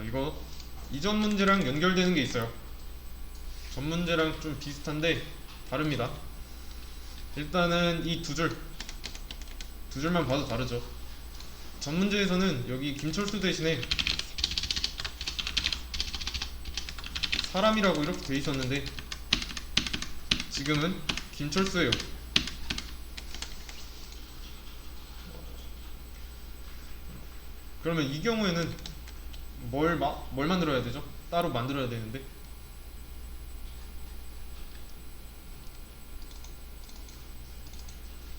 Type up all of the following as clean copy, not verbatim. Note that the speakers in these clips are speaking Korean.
자, 이거 이전 문제랑 연결되는 게 있어요. 전 문제랑 좀 비슷한데 다릅니다. 일단은 이 두 줄만 봐도 다르죠. 전 문제에서는 여기 김철수 대신에 사람이라고 이렇게 돼 있었는데 지금은 김철수예요. 그러면 이 경우에는 뭘 만들어야 되죠? 따로 만들어야 되는데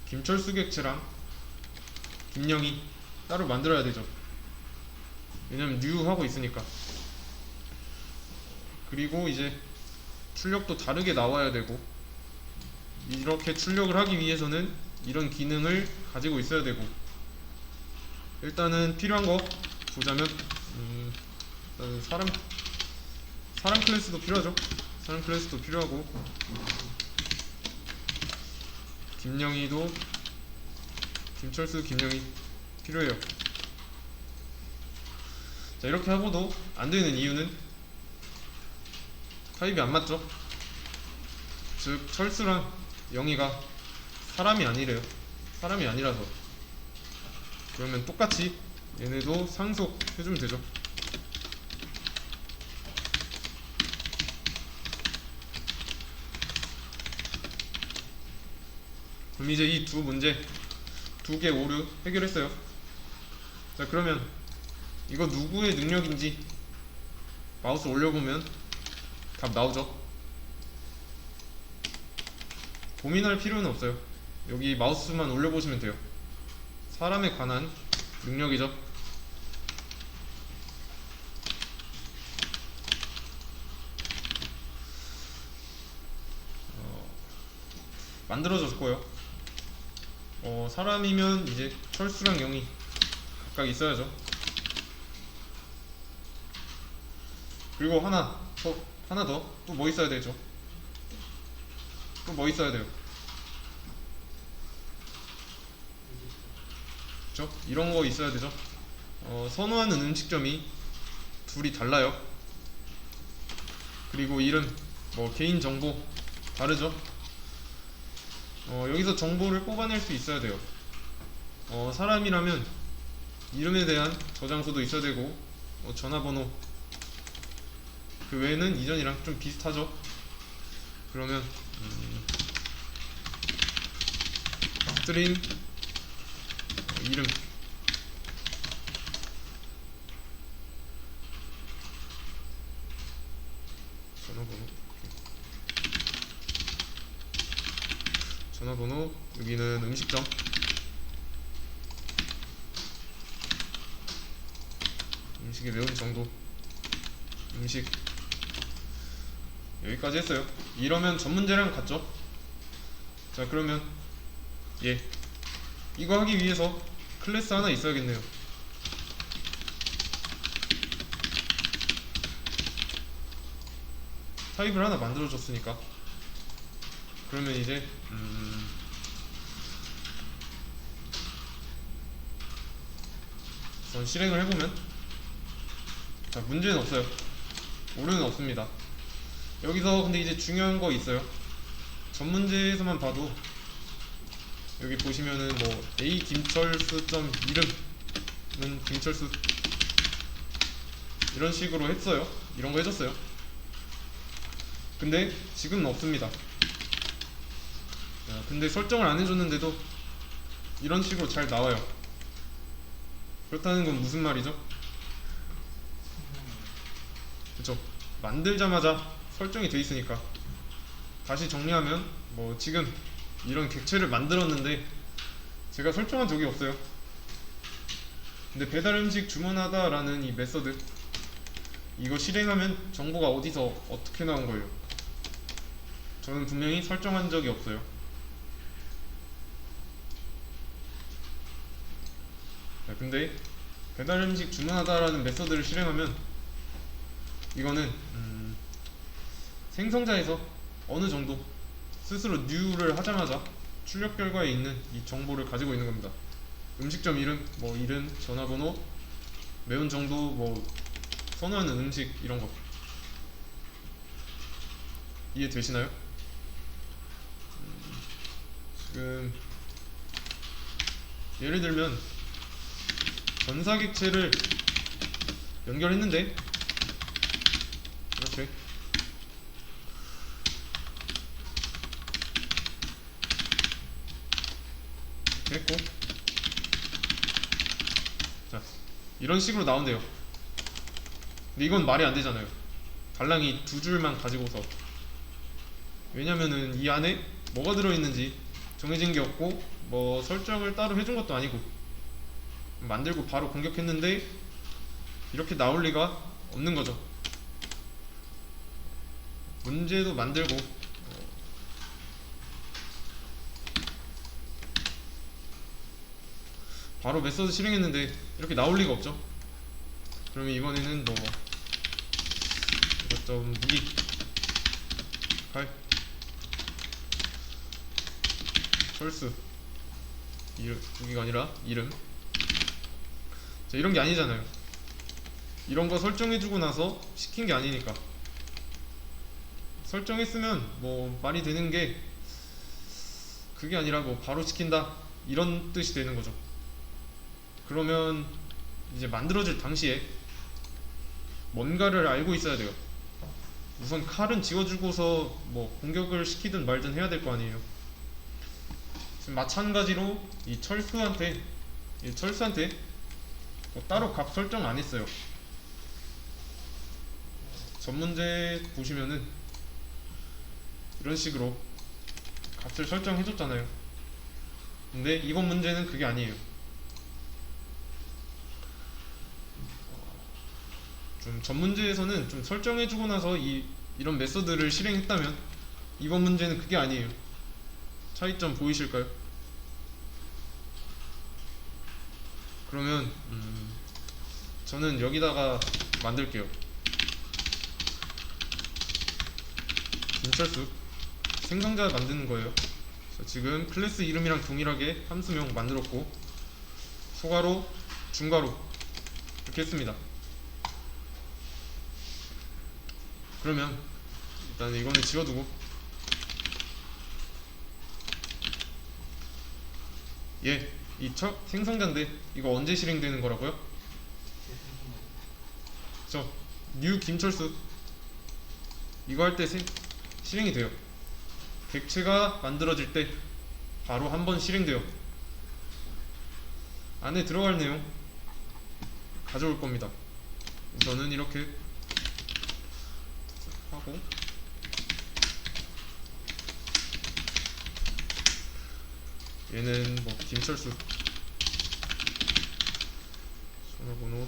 김철수 객체랑 김영희 따로 만들어야 되죠. 왜냐면 뉴 하고 있으니까. 그리고 이제 출력도 다르게 나와야 되고, 이렇게 출력을 하기 위해서는 이런 기능을 가지고 있어야 되고, 일단은 필요한 거 보자면 일단은 사람 클래스도 필요하죠. 사람 클래스도 필요하고, 김영희도 김철수 김영희 필요해요. 자, 이렇게 하고도 안 되는 이유는 타입이 안 맞죠. 즉 철수랑 영희가 사람이 아니래요. 사람이 아니라서. 그러면 똑같이 얘네도 상속해주면 되죠. 그럼 이제 이 두 문제, 두 개 오류 해결했어요. 자, 그러면 이거 누구의 능력인지 마우스 올려보면 답 나오죠. 고민할 필요는 없어요. 여기 마우스만 올려보시면 돼요. 사람에 관한 능력이죠. 만들어졌고요. 사람이면 이제 철수랑 영이 각각 있어야죠. 그리고 하나 더 또 뭐 있어야 되죠? 또 뭐 있어야 돼요? 그쵸? 이런 거 있어야 되죠. 선호하는 음식점이 둘이 달라요. 그리고 이름, 뭐 개인정보 다르죠. 여기서 정보를 뽑아낼 수 있어야 돼요. 사람이라면 이름에 대한 저장소도 있어야 되고, 전화번호, 그 외에는 이전이랑 좀 비슷하죠. 그러면 스트링 이름, 전화번호, 여기는 음식점, 음식의 매운 정도, 음식, 여기까지 했어요. 이러면 전 문제랑 같죠? 자, 그러면 이거 하기 위해서 클래스 하나 있어야겠네요. 타입을 하나 만들어줬으니까. 그러면 이제 전 실행을 해보면, 자, 문제는 없어요. 오류는 없습니다. 여기서 근데 이제 중요한 거 있어요. 전 문제에서만 봐도 여기 보시면은 뭐 A 김철수 점 이름은 김철수 이런 식으로 했어요. 이런 거 해줬어요. 근데 지금은 없습니다. 근데 설정을 안 해줬는데도 이런 식으로 잘 나와요. 그렇다는 건 무슨 말이죠? 그쵸? 만들자마자 설정이 돼 있으니까. 다시 정리하면 뭐 지금 이런 객체를 만들었는데 제가 설정한 적이 없어요. 근데 배달 음식 주문하다 라는 이 메서드, 이거 실행하면 정보가 어디서 어떻게 나온 거예요? 저는 분명히 설정한 적이 없어요. 근데 배달 음식 주문하다 라는 메서드를 실행하면 이거는 생성자에서 어느 정도 스스로 new를 하자마자 출력 결과에 있는 이 정보를 가지고 있는 겁니다. 음식점 이름, 뭐 이름, 전화번호, 매운 정도, 뭐 선호하는 음식 이런 거 이해되시나요? 지금 예를 들면 전사객체를 연결했는데 이렇게 됐고, 자 이런 식으로 나온대요. 근데 이건 말이 안 되잖아요. 달랑이 두 줄만 가지고서. 왜냐면은 이 안에 뭐가 들어있는지 정해진 게 없고 뭐 설정을 따로 해준 것도 아니고 만들고 바로 공격했는데 이렇게 나올 리가 없는 거죠. 문제도 만들고 바로 메서드 실행했는데 이렇게 나올 리가 없죠. 그러면 이번에는 뭐 이것좀 무기 칼 철수 무기가 아니라 이름. 자, 이런 게 아니잖아요. 이런 거 설정해주고 나서 시킨 게 아니니까. 설정했으면 뭐 말이 되는 게 그게 아니라 뭐 바로 시킨다 이런 뜻이 되는 거죠. 그러면 이제 만들어질 당시에 뭔가를 알고 있어야 돼요. 우선 칼은 지워주고서 뭐 공격을 시키든 말든 해야 될 거 아니에요. 지금 마찬가지로 이 철수한테 뭐 따로 값 설정 안 했어요. 전 문제 보시면은 이런 식으로 값을 설정해 줬잖아요. 근데 이번 문제는 그게 아니에요. 좀 전 문제에서는 좀 설정해 주고 나서 이런 메서드를 실행했다면 이번 문제는 그게 아니에요. 차이점 보이실까요? 그러면 저는 여기다가 만들게요. 김철수 생성자 만드는 거예요. 지금 클래스 이름이랑 동일하게 함수명 만들었고 소괄호, 중괄호 이렇게 했습니다. 그러면 일단 이거는 지워두고 이 생성자인데 이거 언제 실행되는 거라고요? 뉴 김철수 이거 할 때 실행이 돼요. 객체가 만들어질 때 바로 한번 실행돼요. 안에 들어갈 내용 가져올 겁니다. 우선은 이렇게 하고 얘는 뭐 김철수 전화번호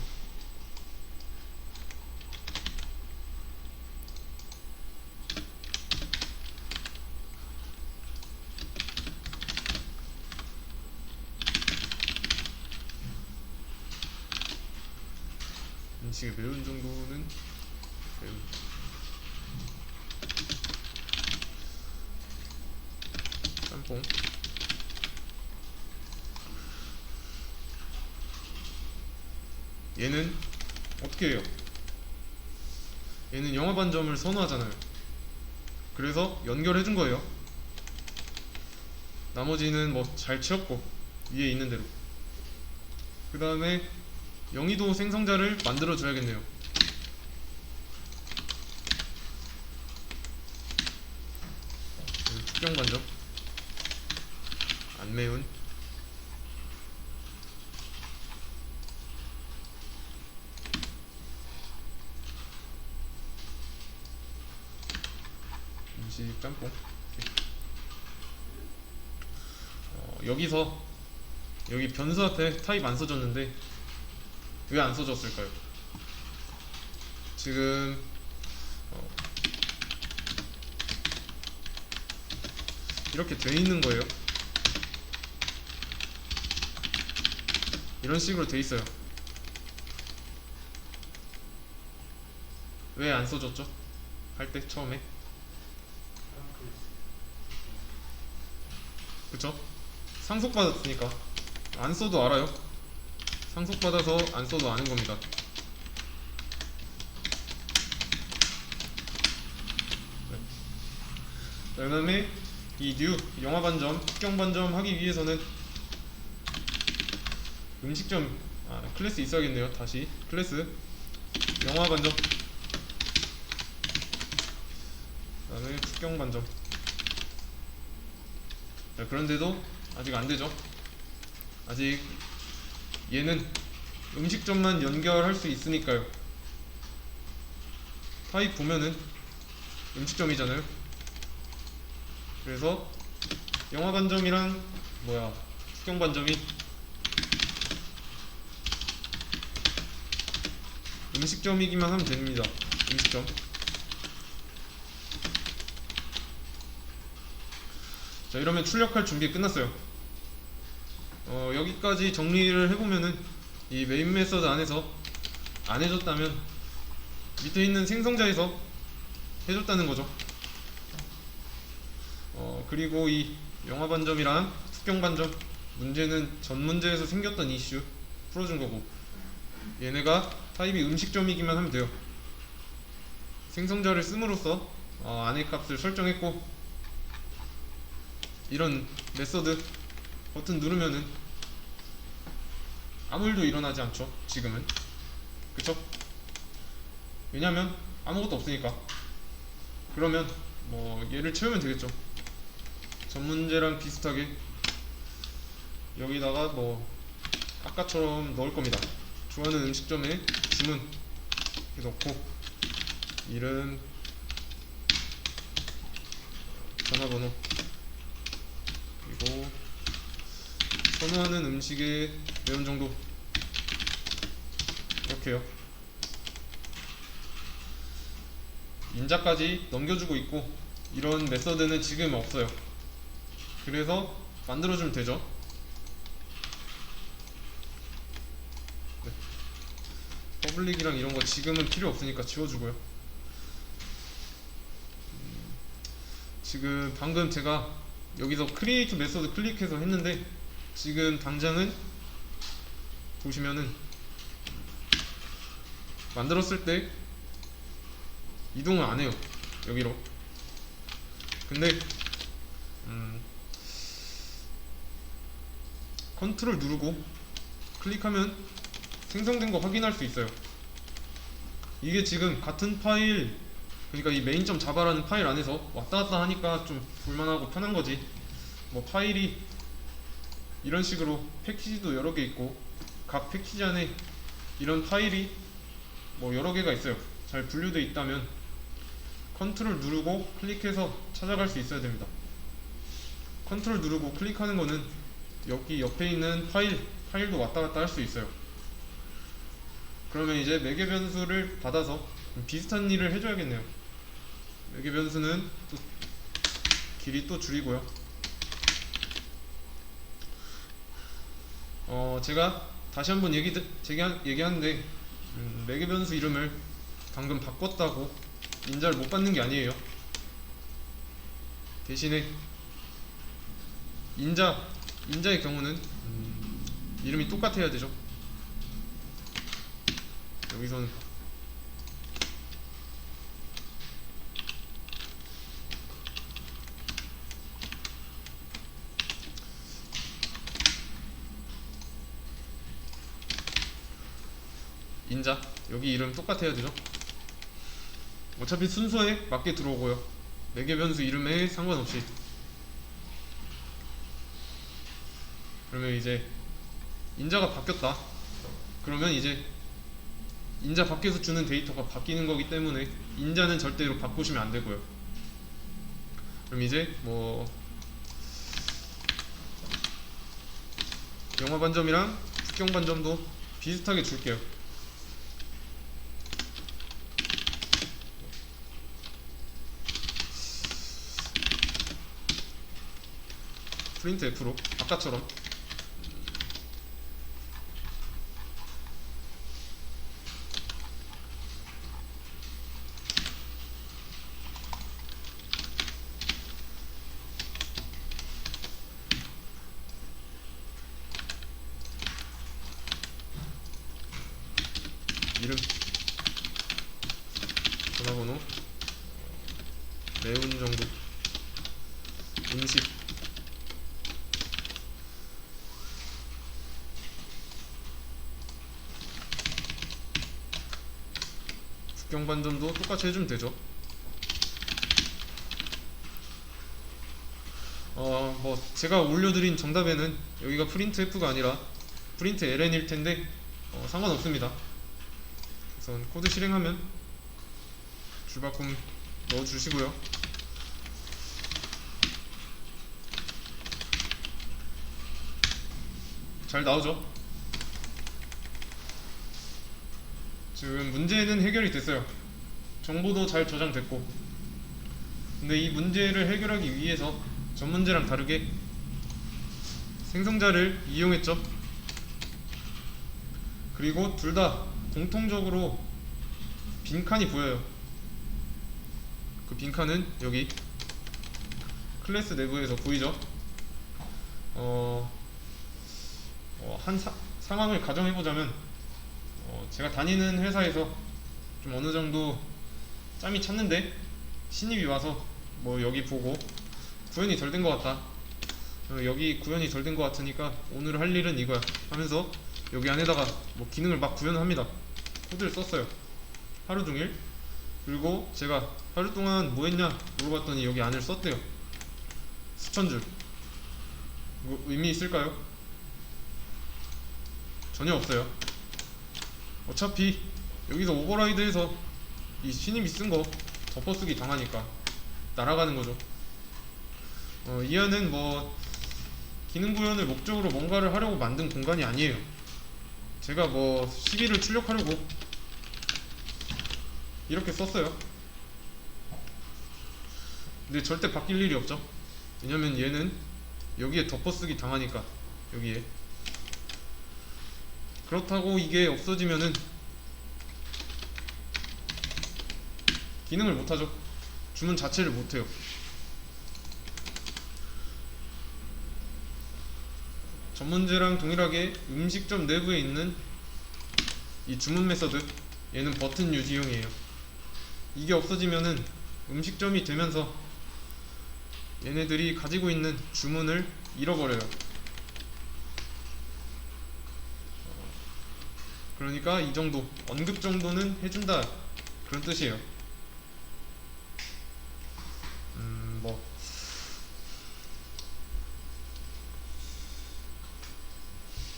음식에 매운 정도는 매운 짬뽕 얘는 어떻게 해요? 얘는 영화 반점을 선호하잖아요. 그래서 연결해준 거예요. 나머지는 뭐 잘 치웠고 위에 있는 대로. 그 다음에 영희도 생성자를 만들어 줘야겠네요. 특정 반점 안 매운 음식 짬뽕. 여기서 여기 변수 앞에 타입 안 써줬는데 왜 안 써줬을까요? 지금 이렇게 돼 있는 거예요. 이런 식으로 돼 있어요. 왜 안 써줬죠? 할 때 처음에 그쵸? 상속받았으니까 안 써도 알아요. 상속받아서 안 써도 아는 겁니다. 그다음에 이 뉴 영화 반점, 특경 반점 하기 위해서는 음식점 클래스 있어야겠네요. 다시 클래스 영화 반점, 그다음에 특경 반점. 자, 그런데도 아직 안 되죠. 아직 얘는 음식점만 연결할 수 있으니까요. 타입 보면은 음식점이잖아요. 그래서 영화 반점이랑 특경 반점이 음식점이기만 하면 됩니다. 음식점. 자, 이러면 출력할 준비 끝났어요. 여기까지 정리를 해보면은 이 메인 메서드 안에서 안 해줬다면 밑에 있는 생성자에서 해줬다는 거죠. 그리고 이 영화 반점이랑 특경 반점 문제는 전 문제에서 생겼던 이슈 풀어준 거고, 얘네가 타입이 음식점이기만 하면 돼요. 생성자를 씀으로써 안의 값을 설정했고, 이런 메서드 버튼 누르면은 아무 일도 일어나지 않죠. 지금은. 그쵸? 왜냐면 아무것도 없으니까. 그러면 얘를 채우면 되겠죠. 전 문제랑 비슷하게 여기다가 아까처럼 넣을 겁니다. 좋아하는 음식점에 주문 이렇게 넣고, 이름, 전화번호, 그리고 선호하는 음식의 매운 정도, 이렇게요. 인자까지 넘겨주고 있고, 이런 메서드는 지금 없어요. 그래서 만들어주면 되죠. 네. 퍼블릭이랑 이런 거 지금은 필요 없으니까 지워주고요. 지금 방금 제가 여기서 크리에이트 메서드 클릭해서 했는데, 지금 당장은 보시면은 만들었을 때 이동을 안 해요. 여기로. 근데 컨트롤 누르고 클릭하면 생성된 거 확인할 수 있어요. 이게 지금 같은 파일, 그러니까 이 메인.자바라는 자바라는 파일 안에서 왔다 갔다 하니까 좀 볼만하고 편한 거지. 파일이 이런 식으로 패키지도 여러 개 있고, 각 패키지 안에 이런 파일이 여러 개가 있어요. 잘 분류되어 있다면 컨트롤 누르고 클릭해서 찾아갈 수 있어야 됩니다. 컨트롤 누르고 클릭하는 거는 여기 옆에 있는 파일도 왔다 갔다 할 수 있어요. 그러면 이제 매개 변수를 받아서 비슷한 일을 해줘야겠네요. 매개 변수는 또 길이 또 줄이고요. 제가 다시 한번 얘기하는데, 매개 변수 이름을 방금 바꿨다고 인자를 못 받는 게 아니에요. 대신에 인자의 경우는 이름이 똑같아야 되죠. 여기서는 인자, 여기 이름 똑같아야 되죠. 어차피 순서에 맞게 들어오고요. 매개 변수 이름에 상관없이. 그러면 이제 인자가 바뀌었다. 그러면 이제 인자 밖에서 주는 데이터가 바뀌는 거기 때문에 인자는 절대로 바꾸시면 안 되고요. 그럼 이제 영화 반점이랑 특경 반점도 비슷하게 줄게요. 프린트 F로 아까처럼 이름, 전화번호, 매운 정도, 음식. 국경 반점도 똑같이 해주면 되죠. 뭐 제가 올려드린 정답에는 여기가 프린트 F가 아니라 프린트 LN일 텐데 상관없습니다. 우선 코드 실행하면 줄바꿈 넣어주시고요. 잘 나오죠? 지금 문제는 해결이 됐어요. 정보도 잘 저장됐고. 근데 이 문제를 해결하기 위해서 전 문제랑 다르게 생성자를 이용했죠. 그리고 둘 다 공통적으로 빈칸이 보여요. 그 빈칸은 여기 클래스 내부에서 보이죠? 상황을 가정해보자면 제가 다니는 회사에서 좀 어느 정도 짬이 찼는데 신입이 와서 뭐 여기 보고 구현이 덜 된 것 같다. 여기 구현이 덜 된 것 같으니까 오늘 할 일은 이거야 하면서 여기 안에다가 뭐 기능을 막 구현을 합니다. 코드를 썼어요. 하루 종일. 그리고 제가 하루 동안 뭐 했냐 물어봤더니 여기 안을 썼대요. 수천 줄. 뭐 의미 있을까요? 전혀 없어요. 어차피 여기서 오버라이드해서 이 신임이 쓴 거 덮어쓰기 당하니까 날아가는 거죠. 이 안은 뭐 기능 구현을 목적으로 뭔가를 하려고 만든 공간이 아니에요. 제가 뭐 시비를 출력하려고 이렇게 썼어요. 근데 절대 바뀔 일이 없죠. 왜냐면 얘는 여기에 덮어쓰기 당하니까. 여기에. 그렇다고 이게 없어지면은 기능을 못하죠. 주문 자체를 못해요. 전 문제랑 동일하게 음식점 내부에 있는 이 주문 메서드, 얘는 버튼 유지용이에요. 이게 없어지면은 음식점이 되면서 얘네들이 가지고 있는 주문을 잃어버려요. 그러니까 이 정도, 언급 정도는 해준다, 그런 뜻이에요. 뭐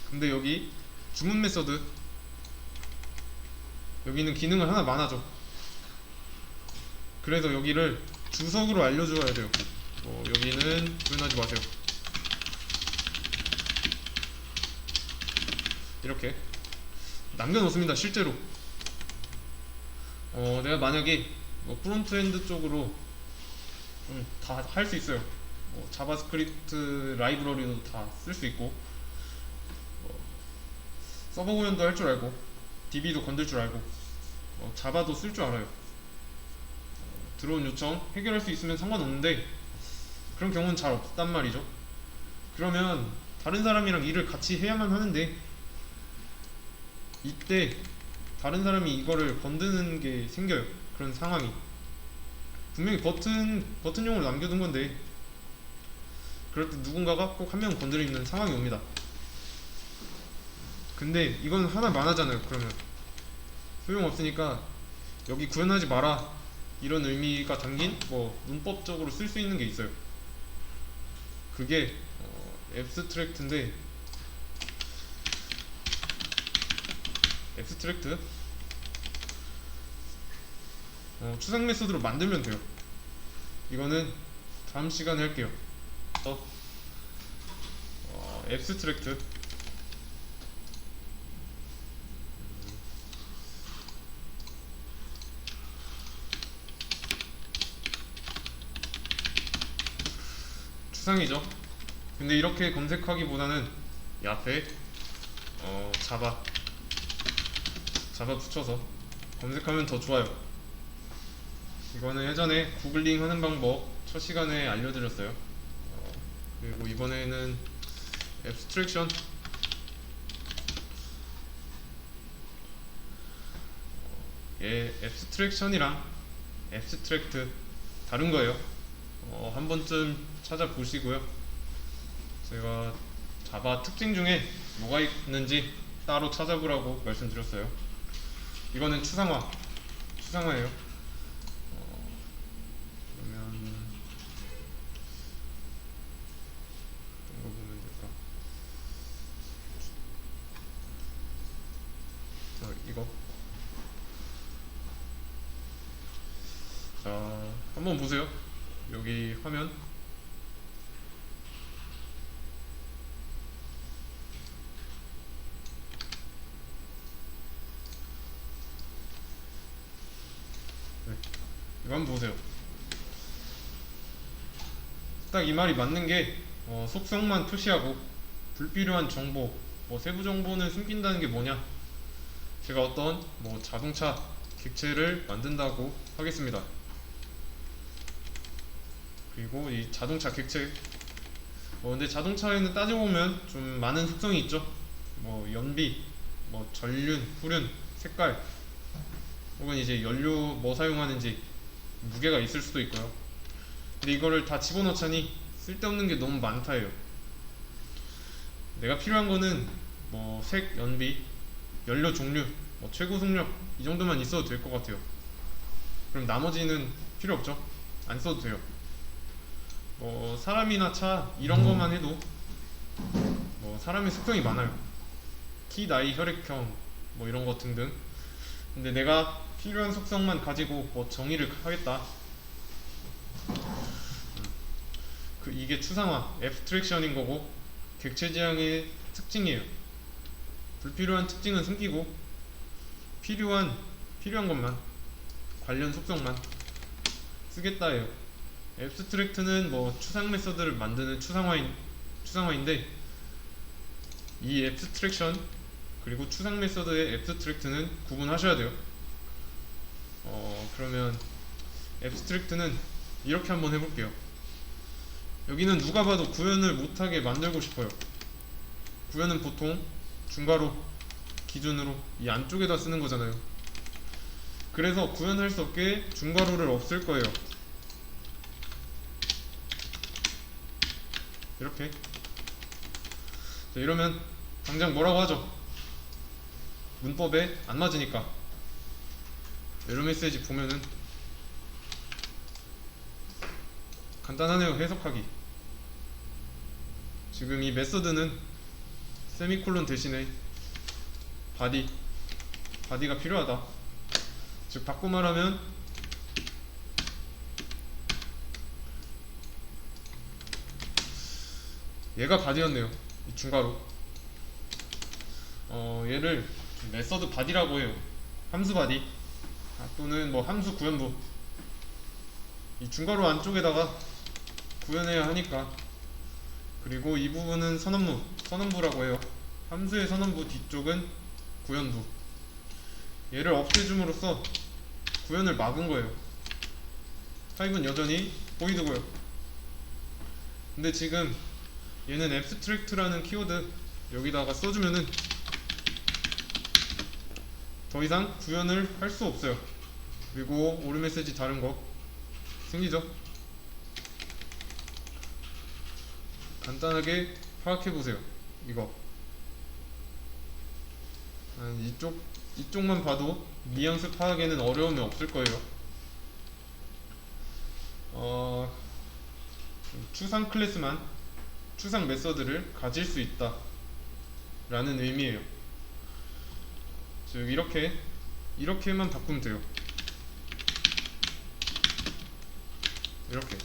근데 여기 주문 메서드, 여기는 기능을 하나 많아져. 그래서 여기를 주석으로 알려줘야 돼요. 여기는 구현하지 마세요. 이렇게 남겨놓습니다. 실제로 내가 만약에 프론트엔드 쪽으로 다 할 수 있어요. 자바스크립트 라이브러리도 다 쓸 수 있고, 서버 구현도 할 줄 알고, DB도 건들 줄 알고, 자바도 쓸 줄 알아요. 들어온 요청 해결할 수 있으면 상관없는데 그런 경우는 잘 없단 말이죠. 그러면 다른 사람이랑 일을 같이 해야만 하는데, 이때 다른 사람이 이거를 건드는 게 생겨요. 그런 상황이. 분명히 버튼용으로 남겨둔 건데 그럴 때 누군가가 꼭 한 명 건드리는 상황이 옵니다. 근데 이건 하나만 하잖아요. 그러면 소용없으니까 여기 구현하지 마라, 이런 의미가 담긴 문법적으로 쓸 수 있는 게 있어요. 그게 앱스트랙트인데, 앱스트랙트 추상 메소드로 만들면 돼요. 이거는 다음 시간에 할게요. 앱스트랙트 추상이죠. 근데 이렇게 검색하기보다는 이 앞에 자바 붙여서 검색하면 더 좋아요. 이거는 예전에 구글링 하는 방법 첫 시간에 알려드렸어요. 그리고 이번에는 앱스트랙션, 앱스트랙션이랑 앱스트랙트 다른 거예요. 한 번쯤 찾아보시고요. 제가 자바 특징 중에 뭐가 있는지 따로 찾아보라고 말씀드렸어요. 이거는 추상화예요. 그러면 어떤 거 보면 될까? 이거. 자, 한번 보세요. 여기 화면. 네, 이거 한번 보세요. 딱 이 말이 맞는 게 속성만 표시하고 불필요한 정보, 세부 정보는 숨긴다는 게 뭐냐? 제가 어떤 자동차 객체를 만든다고 하겠습니다. 그리고 이 자동차 객체, 근데 자동차에는 따지고 보면 좀 많은 특성이 있죠. 연비, 전륜, 후륜, 색깔, 혹은 이제 연료 사용하는지, 무게가 있을 수도 있고요. 근데 이거를 다 집어넣자니 쓸데없는 게 너무 많다예요. 내가 필요한 거는 색, 연비, 연료 종류, 최고 속력 이 정도만 있어도 될 것 같아요. 그럼 나머지는 필요 없죠. 안 써도 돼요. 사람이나 차 이런 것만 해도 사람의 속성이 많아요. 키, 나이, 혈액형 이런 거 등등. 근데 내가 필요한 속성만 가지고 정의를 하겠다. 이게 추상화, 앱스트랙션인 거고 객체 지향의 특징이에요. 불필요한 특징은 숨기고 필요한 것만, 관련 속성만 쓰겠다예요. 앱스트랙트는 추상 메서드를 만드는 추상화인데 이 앱스트랙션 그리고 추상 메서드의 앱스트랙트는 구분하셔야 돼요. 그러면 앱스트랙트는 이렇게 한번 해볼게요. 여기는 누가 봐도 구현을 못하게 만들고 싶어요. 구현은 보통 중괄호 기준으로 이 안쪽에다 쓰는 거잖아요. 그래서 구현할 수 없게 중괄호를 없앨 거예요. 이렇게. 자, 이러면 당장 뭐라고 하죠? 문법에 안 맞으니까. 에러 메시지 보면은 간단하네요. 해석하기. 지금 이 메서드는 세미콜론 대신에 바디가 필요하다. 즉 바꿔 말하면 얘가 바디였네요. 이 중괄호. 얘를 메서드 바디라고 해요. 함수 바디 또는 함수 구현부. 이 중괄호 안쪽에다가 구현해야 하니까. 그리고 이 부분은 선언부라고 해요. 함수의 선언부 뒤쪽은 구현부. 얘를 없애줌으로써 구현을 막은 거예요. 타입은 여전히 보이드고요. 근데 지금 얘는 abstract라는 키워드 여기다가 써주면은 더 이상 구현을 할 수 없어요. 그리고 오류 메시지 다른 거 생기죠? 간단하게 파악해보세요. 이거 이쪽만 봐도 뉘앙스 파악에는 어려움이 없을 거예요. 추상 클래스만, 추상 메서드를 가질 수 있다 라는 의미예요. 즉 이렇게만 바꾸면 돼요. 이렇게.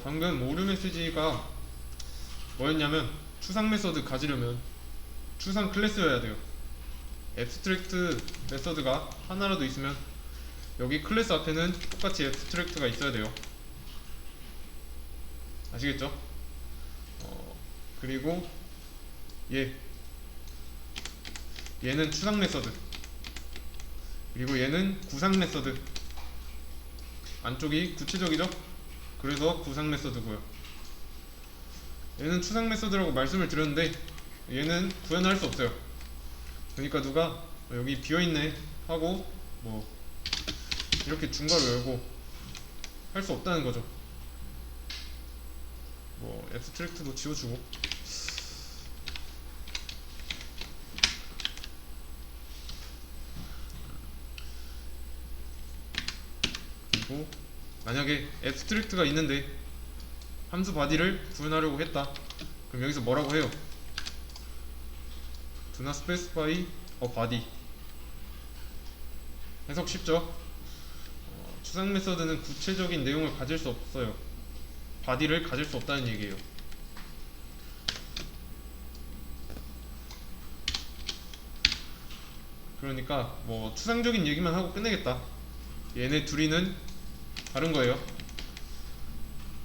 방금 오류 메시지가 뭐였냐면 추상 메서드 가지려면 추상 클래스여야 돼요. 앱스트랙트 메서드가 하나라도 있으면 여기 클래스 앞에는 똑같이 앱스트랙트가 있어야 돼요. 아시겠죠? 그리고 얘는 추상 메서드, 그리고 얘는 구상 메서드. 안쪽이 구체적이죠? 그래서 구상 메서드고요. 얘는 추상 메서드라고 말씀을 드렸는데 얘는 구현할 수 없어요. 그러니까 누가 여기 비어있네 하고 이렇게 중괄호 열고 할 수 없다는 거죠. 뭐 앱스트랙트도 지워주고. 그리고 만약에 앱스트랙트가 있는데 함수 바디를 구현하려고 했다. 그럼 여기서 뭐라고 해요? Do not specify a body. 해석 쉽죠? 추상 메서드는 구체적인 내용을 가질 수 없어요. 바디를 가질 수 없다는 얘기예요. 그러니까 뭐 추상적인 얘기만 하고 끝내겠다. 얘네 둘이는 다른 거예요.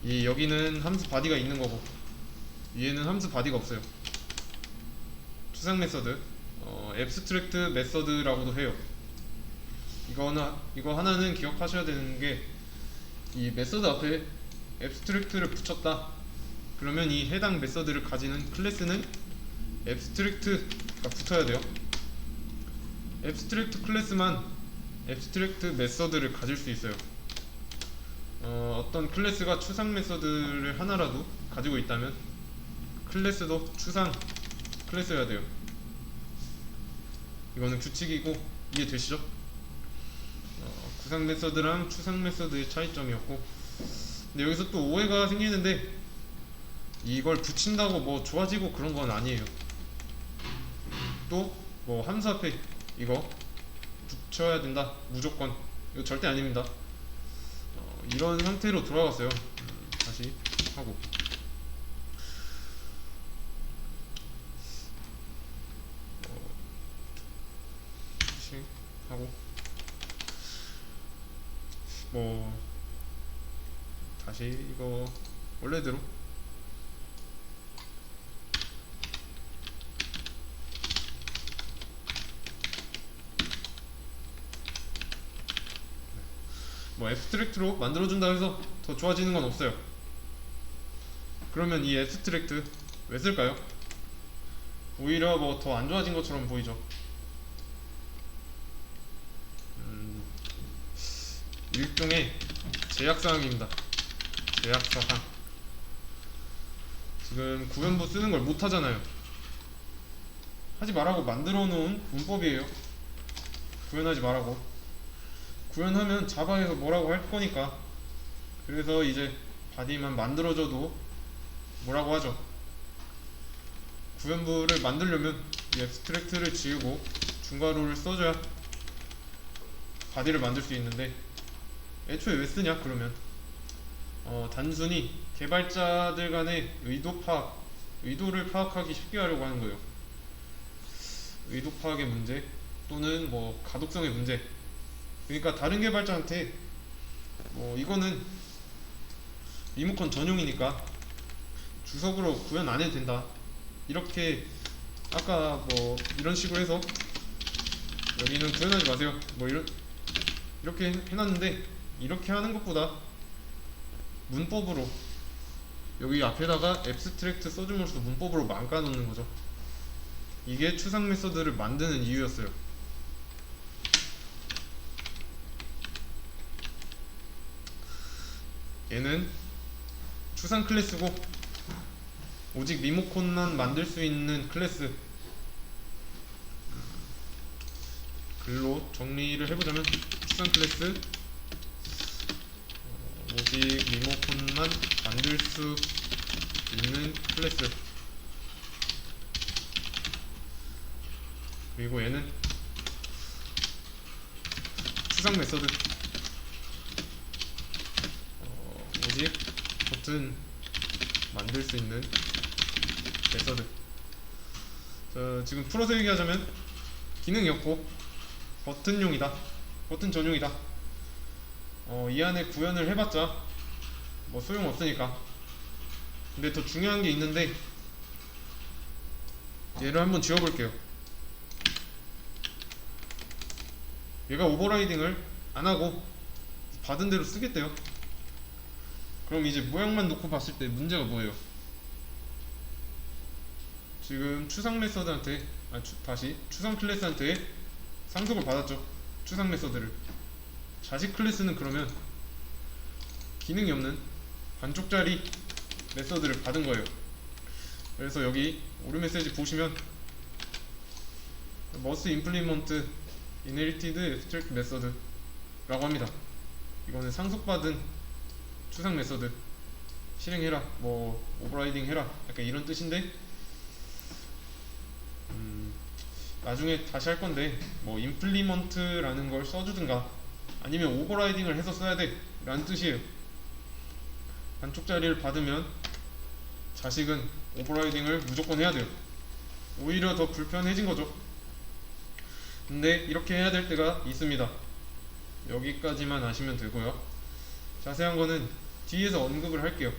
여기는 함수 바디가 있는 거고 위에는 함수 바디가 없어요. 추상 메서드, 앱스트랙트 메서드라고도 해요. 이거 하나는 기억하셔야 되는 게, 이 메서드 앞에 앱스트랙트를 붙였다. 그러면 이 해당 메서드를 가지는 클래스는 앱스트랙트가 붙어야 돼요. 앱스트랙트 클래스만 앱스트랙트 메서드를 가질 수 있어요. 어떤 클래스가 추상 메서드를 하나라도 가지고 있다면 클래스도 추상 클래스여야 돼요. 이거는 규칙이고 이해되시죠? 구상 메서드랑 추상 메서드의 차이점이었고, 근데 여기서 또 오해가 생기는데, 이걸 붙인다고 뭐 좋아지고 그런 건 아니에요. 또 뭐 함수 앞에 이거 붙여야 된다 무조건, 이거 절대 아닙니다. 이런 상태로 돌아갔어요. 다시 하고, 다시 하고, 뭐 다시 이거 원래대로 뭐 앱스트랙트로 만들어준다 해서 더 좋아지는 건 없어요. 그러면 이 앱스트랙트 왜 쓸까요? 오히려 뭐 더 안 좋아진 것처럼 보이죠. 일종의 제약사항입니다. 제약사항. 지금 구현부 쓰는 걸 못하잖아요. 하지 말라고 만들어 놓은 문법이에요. 구현하지 말라고. 구현하면 자바에서 뭐라고 할 거니까. 그래서 이제 바디만 만들어줘도 뭐라고 하죠. 구현부를 만들려면 이 앱스트랙트를 지우고 중괄호를 써줘야 바디를 만들 수 있는데, 애초에 왜 쓰냐 그러면 단순히 개발자들 간의 의도를 파악하기 쉽게 하려고 하는 거예요. 의도 파악의 문제 또는 뭐 가독성의 문제. 그러니까 다른 개발자한테 이거는 리모컨 전용이니까 주석으로 구현 안 해도 된다, 이렇게 아까 뭐 이런 식으로 해서 여기는 구현하지 마세요 뭐 이렇게 해놨는데, 이렇게 하는 것보다 문법으로 여기 앞에다가 앱스트랙트 써줌으로써 문법으로 망가놓는 거죠. 이게 추상 메서드를 만드는 이유였어요. 얘는 추상 클래스고 오직 리모컨만 만들 수 있는 클래스. 글로 정리를 해보자면 추상 클래스, 오직 리모컨만 만들 수 있는 클래스. 그리고 얘는 추상 메서드, 오직 버튼 만들 수 있는 메서드. 지금 풀어서 얘기하자면 기능이 없고 버튼용이다, 버튼 전용이다. 이 안에 구현을 해봤자 뭐 소용없으니까. 근데 더 중요한 게 있는데, 얘를 한번 지워볼게요. 얘가 오버라이딩을 안하고 받은 대로 쓰겠대요. 그럼 이제 모양만 놓고 봤을 때 문제가 뭐예요? 지금 추상 메서드한테 다시 추상 클래스한테 상속을 받았죠. 추상 메서드를. 자식 클래스는 그러면 기능이 없는 반쪽짜리 메서드를 받은 거예요. 그래서 여기 오류 메시지 보시면 must implement inherited abstract method 라고 합니다. 이거는 상속받은 추상 메서드 실행해라, 뭐 오버라이딩 해라, 약간 이런 뜻인데 나중에 다시 할 건데 뭐 implement라는 걸 써주든가 아니면 오버라이딩을 해서 써야 돼 라는 뜻이에요. 반쪽짜리를 받으면 자식은 오버라이딩을 무조건 해야 돼요. 오히려 더 불편해진 거죠. 근데 이렇게 해야 될 때가 있습니다. 여기까지만 아시면 되고요. 자세한 거는 뒤에서 언급을 할게요.